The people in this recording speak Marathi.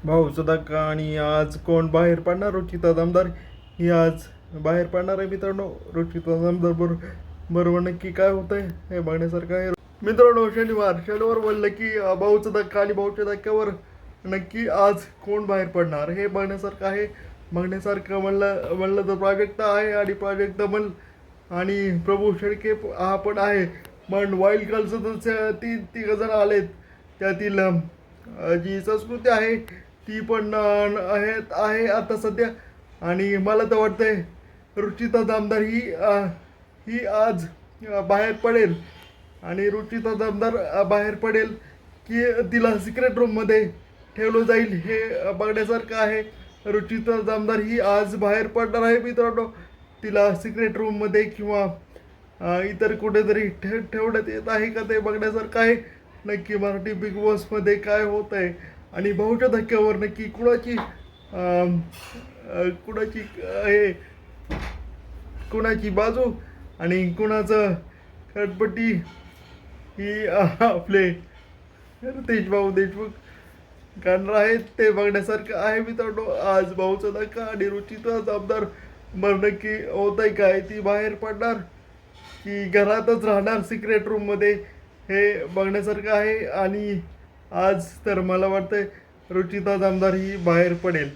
भाऊचा धक्का आणि आज कोण बाहेर पडणार? रुचिता दमदार ही आज बाहेर पडणार आहे मित्रांनो. रुचिता दमदार बरोबर नक्की काय होतंय हे बघण्यासारखं आहे मित्रांनो. शनिवार बोललं की भाऊचा धक्का आणि भाऊच्या धक्क्यावर नक्की आज कोण बाहेर पडणार हे बघण्यासारखं आहे. बघण्यासारखं म्हणलं तर प्राजक्ता आहे आणि प्राजक्ता म्हण आणि प्रभू शेळके हा पण आहे. पण वाईल्ड कार्ड सदस्य तिघ जण आलेत. त्यातील जी संस्कृती आहे ती पण आहे आता सध्या. आणि मला तर वाटतंय रुचिता दामदार ही आज बाहेर पडेल. आणि रुचिता दामदार बाहेर पडेल की तिला सिक्रेट रूममध्ये ठेवलं जाईल हे बघण्यासारखं आहे. रुचिता दामदार ही आज बाहेर पडणार आहे मित्रांनो. तिला सिक्रेट रूममध्ये किंवा इतर कुठेतरी ठेवण्यात येत आहे का ते बघण्यासारखं आहे. नक्की मराठी बिग बॉसमध्ये काय होत आहे आणि भाऊच्या धक्क्यावर नक्की हे कुणाची बाजू आणि कुणाचं खटपटी ही आपले रितेश भाऊ देशमुख करणार आहेत ते बघण्यासारखं आहे मित्रांनो. आज भाऊचा धक्का आणि रुचिता दामदार नक्की होत आहे काय? ती बाहेर पडणार की घरातच राहणार सिक्रेट रूममध्ये हे बघण्यासारखं आहे. आणि आज तर मला वाटतंय रुचिता दामदार ही बाहेर पडेल.